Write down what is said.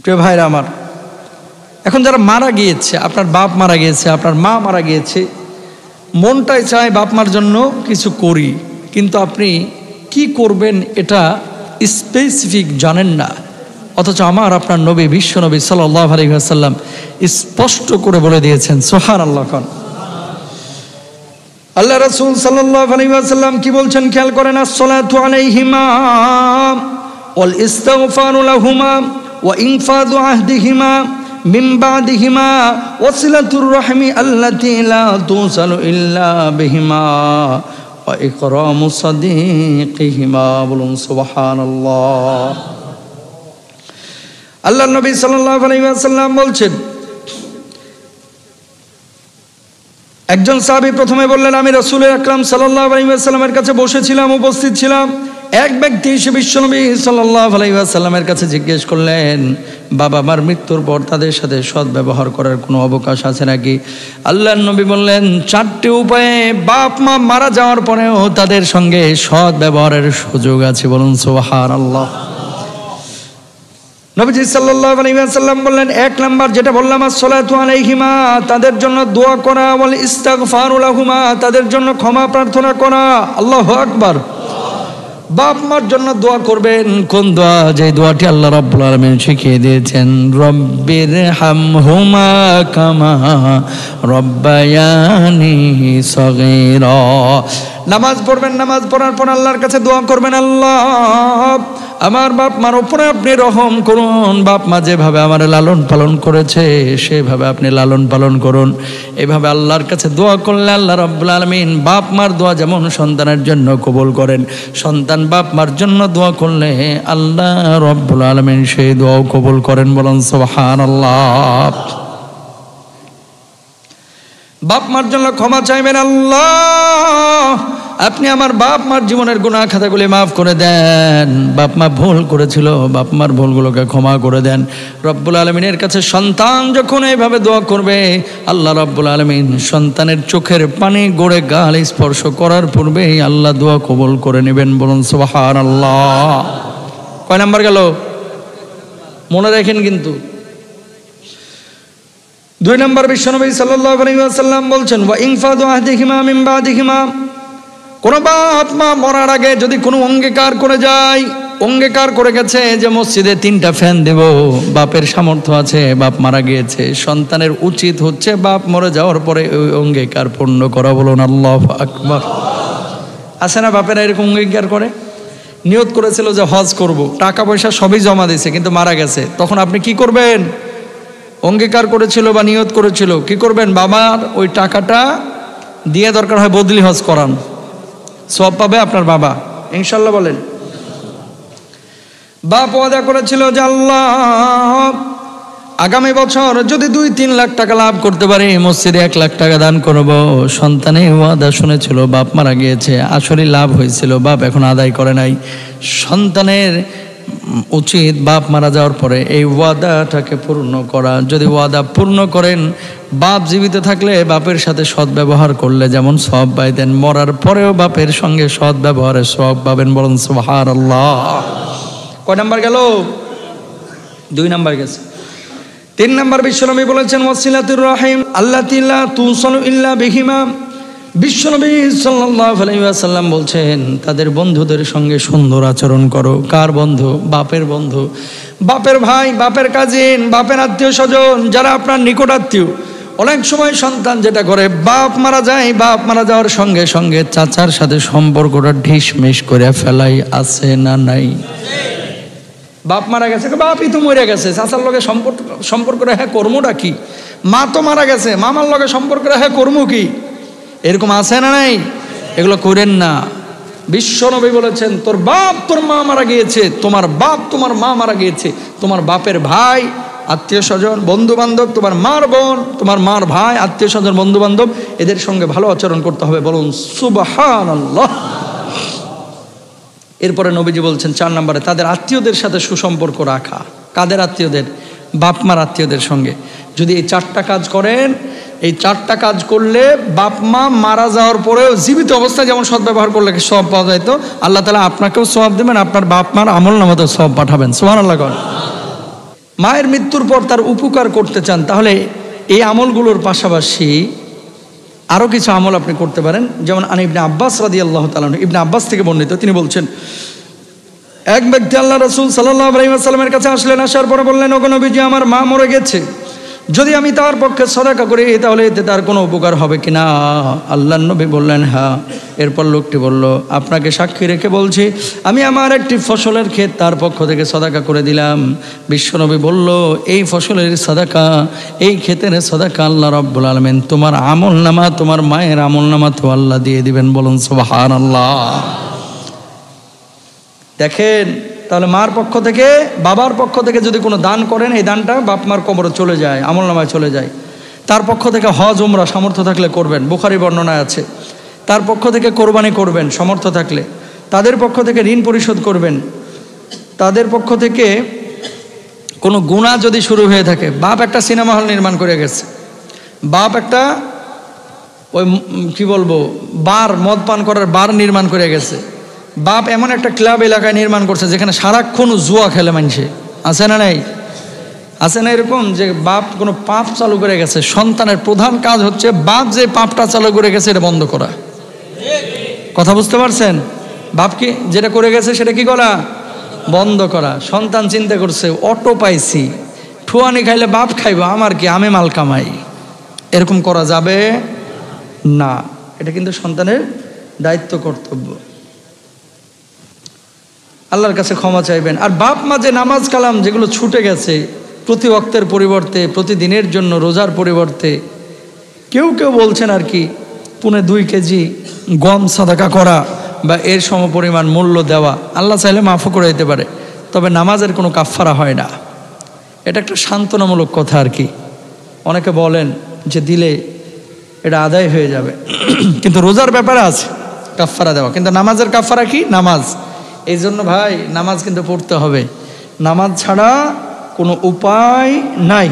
প্রিয় ভাইরা আমার, এখন যারা মারা গিয়েছে, আপনার বাপ মারা গিয়েছে, আপনার মা মারা গিয়েছে, মনটাই চায় বাপ মার জন্য কিছু করি, কিন্তু আপনি কি করবেন এটা স্পেসিফিক জানেন না। অথচ আমার আপনার নবী, বিশ্ব নবী সাল্লাল্লাহু আলাইহি ওয়াসাল্লাম স্পষ্ট করে বলে দিয়েছেন, সুবহানাল্লাহ। আল্লাহ রাসূল সাল্লাল্লাহু আলাইহি ওয়াসাল্লাম কি বলছেন খেয়াল করেন, আসসালাতু আলাইহিমা ওয়াল ইস্তিগফারু লাহুমা ওয়া ইনফাযু আহদিহিমা মিন বাদিহিমা ওয়াসিলাতুর রাহমি আল্লাতী লা তুসালু ইল্লা বিহিমা ওয়া ইকরামু সাদীকিহিমা। বলুন সুবহানাল্লাহ। আল্লাহর নবী সাল্লাল্লাহু আলাইহি ওয়াসাল্লাম বলছেন, একজন সাহাবী প্রথমে বললেন, আমি রাসূল আকরাম সাল্লাল্লাহু আলাইহি ওয়াসাল্লামের কাছে বসেছিলাম, উপস্থিত ছিলাম। এক ব্যক্তি এসে বিশ্বনবী সাল্লাল্লাহু আলাইহি ওয়াসাল্লামের কাছে জিজ্ঞেস করলেন, বাবা মার মৃত্যুর পর তাদের সাথে সৎ ব্যবহার করার কোনো অবকাশ আছে নাকি? আল্লাহর নবী বললেন, 4টি উপায়ে বাপ মা মারা যাওয়ার পরেও তাদের সঙ্গে সৎ ব্যবহারের সুযোগ আছে। বলুন সুবহানাল্লাহ। নবীজি সাল্লাল্লাহু আলাইহি ওয়াসাল্লাম বললেন, 1 নাম্বার যেটা বললাম, আসসালাতু আলাইহিমা, তাদের জন্য দোয়া করা, ওয়াল ইস্তিগফারু লাহুমা, তাদের জন্য ক্ষমা প্রার্থনা করা। আল্লাহু আকবার। বাপ মার জন্য দোয়া করবেন। কোন দোয়া? যে দোয়াটি আল্লাহ রাব্বুল আলামিন শিখিয়ে দিয়েছেন, রব্বির হামহুমা কামা রব্বায়ানি সগীরা। নামাজ পড়বেন, নামাজ পড়ার পর আল্লাহর কাছে দোয়া করবেন, আল্লাহ আমার বাপ মার উপরে আপনি রহম করুন, বাপ মা যেভাবে আমার লালন পালন করেছে সেভাবে আপনি লালন পালন করুন। এভাবে আল্লাহর কাছে দোয়া করলে আল্লাহ রাব্বুল আলামিন বাপ মার দোয়া যেমন সন্তানের জন্য কবুল করেন, সন্তান বাপ মার জন্য দোয়া করলে আল্লাহ রাব্বুল আলামিন সেই দোয়াও কবুল করেন। বলুন সুবহানাল্লাহ। বাপ মার জন্য ক্ষমা চাইবেন, আল্লাহ আপনি আমার বাপ মার জীবনের গুনাহ খাতাগুলি মাফ করে দেন। বাপ মা ভুল করেছিল, বাপ মার ভুলগুলোকে ক্ষমা করে দেন। রব্বুল আলামিনের কাছে সন্তান যখন এইভাবে দোয়া করবে, আল্লাহ রব্বুল আলামিন সন্তানের চোখের পানি গড়ে গাল স্পর্শ করার পূর্বেই আল্লাহ দোয়া কবুল করে নেবেন। বলুন সুবহানাল্লাহ। কয় নাম্বার গেল? মনে রাখেন কিন্তু। 2 নম্বর, বিশ্বনবী সাল্লাল্লাহু আলাইহি ওয়াসাল্লাম বলছেন, ওয়া ইনফাযু আহদিহিমা মিন বাদিহিমা, কোন বাপ মা মরার আগে যদি কোনো অঙ্গীকার করে যায়, অঙ্গীকার করে গেছে যে মসজিদে 3টা ফ্যান দেব, বাপের সামর্থ্য আছে, বাপ মারা গিয়েছে, সন্তানের উচিত হচ্ছে বাপ মরে যাওয়ার পরে ওই অঙ্গীকার পূর্ণ করা। বলুন আল্লাহু আকবার। আছে না বাপেরা এরকম অঙ্গীকার করে? নিয়ত করেছিল যে হজ করব, টাকা পয়সা সবই জমা দিয়েছে, কিন্তু মারা গেছে, তখন আপনি কি করবেন? অঙ্গীকার করেছিল বা নিয়ত করেছিল, কি করবেন? বাবার ওই টাকাটা দিয়ে দরকার হয় বদলি হজ করান, সব পাবে আপনার বাবা ইনশাল্লাহ। বলেন। বাপ ওয়াদা করেছিল যে আল্লাহ আগামী বছর যদি 2-3 লাখ টাকা লাভ করতে পারি মসজিদে 1 লাখ টাকা দান করব। সন্তানে ওয়াদা শুনেছিল, বাপ মারা গিয়েছে, আসলে লাভ হয়েছিল, বাপ এখন আদায় করে নাই। সন্তানের উচিত বাপ মারা যাওয়ার পরে এই ওয়াদাটাকে পূর্ণ করা। যদি ওয়াদা পূর্ণ করেন, বাপ জীবিত থাকলে বাপের সাথে সৎ ব্যবহার করলে যেমন সওয়াব পাইতেন, মরার পরেও বাপের সঙ্গে সৎ ব্যবহারের সওয়াব পাবেন। বলুন সুবহানাল্লাহ। কয় নাম্বার গেল? 2 নাম্বার গেছে। 3 নাম্বার, বিশ্বনবী বলেছেন, ওয়াসিলাতুর রাহিম আল্লাতী লা তুসালু ইল্লা বিহিমা। বিশ্বনবী সাল্লাল্লাহু আলাইহি ওয়াসাল্লাম বলছেন, তাদের বন্ধুদের সঙ্গে সুন্দর আচরণ করো। কার বন্ধু? বাপের বন্ধু, বাপের ভাই, বাপের কাজিন, বাপের আত্মীয় স্বজন, যারা আপনার নিকট আত্মীয়। অনেক সময় সন্তান যেটা করে, বাপ মারা যায়, বাপ মারা যাওয়ার সঙ্গে সঙ্গে চাচার সাথে সম্পর্কটা ঢিসমিস করে ফেলাই। আছে না নাই? বাপ মারা গেছে, বাপই তো মরে গেছে, চাচার লগে সম্পর্ক রেখে কর্মটা কি? মা তো মারা গেছে, মামার লগে সম্পর্ক রেখে কর্ম কি? এরকম আছে না নাই? এগুলো করেন না। বিশ্বনবী বলেছেন, তোর বাপ তোর মা মারা গিয়েছে, তোমার বাপ তোমার মা মারা গিয়েছে, তোমার বাপের ভাই, আত্মীয় স্বজন, বন্ধু বান্ধব, তোমার মার বোন, তোমার মার ভাই, আত্মীয় স্বজন, বন্ধু বান্ধব, এদের সঙ্গে ভালো আচরণ করতে হবে। বলুন সুবহানাল্লাহ। এরপরে নবীজি বলছেন 4 নম্বরে, তাদের আত্মীয়দের সাথে সুসম্পর্ক রাখা। কাদের আত্মীয়দের? বাপ মার আত্মীয়দের সঙ্গে। যদি এই 4টা কাজ করেন, এই 4টা কাজ করলে বাপ মা মারা যাওয়ার পরেও জীবিত অবস্থায় যেমন সৎ ব্যবহার করলে সওয়াব পাওয়া যায়, তো আল্লাহ তাআলা আপনাকেও সওয়াব দেবেন, আপনার বাপ মার আমলনামাতেও সওয়াব পাঠাবেন। সুবহানাল্লাহ। মায়ের মৃত্যুর পর তার উপকার করতে চান, তাহলে এই আমলগুলোর পাশাপাশি আরও কিছু আমল আপনি করতে পারেন। যেমন ইবনে আব্বাস রাদিয়াল্লাহু তাআলা আনহু, ইবনে আব্বাস থেকে বর্ণিত, তিনি বলছেন, এক ব্যক্তি আল্লাহ রাসূল সাল্লাল্লাহু আলাইহি ওয়াসাল্লামের কাছে আসলেন। আসার পরে বললেন, ওগো নবীজি, আমার মা মরে গেছে, যদি আমি তার পক্ষে সাদাকা করি তাহলে এতে তার কোনো উপকার হবে কিনা? আল্লাহর নবী বললেন, হ্যাঁ। এরপর লোকটি বলল, আপনাকে সাক্ষী রেখে বলছি, আমি আমার একটি ফসলের ক্ষেত তার পক্ষ থেকে সাদাকা করে দিলাম। বিশ্বনবী বলল, এই ফসলের সাদাকা, এই ক্ষেতের সাদাকা আল্লাহ রাব্বুল আলামিন তোমার আমলনামা, তোমার মায়ের আমলনামা তো আল্লাহ দিয়ে দিবেন। বলুন সুবহানাল্লাহ। দেখেন, তাহলে মার পক্ষ থেকে, বাবার পক্ষ থেকে যদি কোনো দান করেন, এই দানটা বাপ মার কবরে চলে যায়, আমলনামায় চলে যায়। তার পক্ষ থেকে হজ উমরা সামর্থ্য থাকলে করবেন, বুখারী বর্ণনায় আছে। তার পক্ষ থেকে কোরবানি করবেন সামর্থ্য থাকলে। তাদের পক্ষ থেকে ঋণ পরিশোধ করবেন। তাদের পক্ষ থেকে কোনো গুনাহ যদি শুরু হয়ে থাকে, বাপ একটা সিনেমা হল নির্মাণ করে গেছে, বাপ একটা ওই কি বলবো বার, মদ পান করার বার নির্মাণ করে গেছে, বাপ এমন একটা ক্লাব এলাকায় নির্মাণ করছে যেখানে সারাক্ষণ জুয়া খেলে মানুষে, আছে না নাই? আছে না এরকম যে বাপ কোনো পাপ চালু করে গেছে, সন্তানের প্রধান কাজ হচ্ছে বাপ যে পাপটা চালু করে গেছে এটা বন্ধ করা। কথা বুঝতে পারছেন? বাপ কি যেটা করে গেছে সেটা কি করা? বন্ধ করা। সন্তান চিন্তা করছে, অটো পাইছি, ঠুয়ানি খাইলে বাপ খাইব, আমার কি, আমি মাল কামাই। এরকম করা যাবে না। এটা কিন্তু সন্তানের দায়িত্ব, কর্তব্য। আল্লাহর কাছে ক্ষমা চাইবেন। আর বাপ মা যে নামাজ কালাম যেগুলো ছুটে গেছে, প্রতি ওয়াক্তের পরিবর্তে, প্রতিদিনের জন্য রোজার পরিবর্তে কেউ কেউ বলছেন আর কি 2.5 কেজি গম সাদাকা করা বা এর সমপরিমাণ মূল্য দেওয়া, আল্লাহ চাইলে মাফও করে দিতে পারে, তবে নামাজের কোনো কাফফারা হয় না। এটা একটা সান্ত্বনামূলক কথা আর কি। অনেকে বলেন যে দিলে এটা আদায় হয়ে যাবে, কিন্তু রোজার ব্যাপারে আছে কাফফারা দেওয়া, কিন্তু নামাজের কাফফারা কি? নামাজ। এই জন্য ভাই নামাজ কিন্তু পড়তে হবে, নামাজ ছাড়া কোনো উপায় নাই।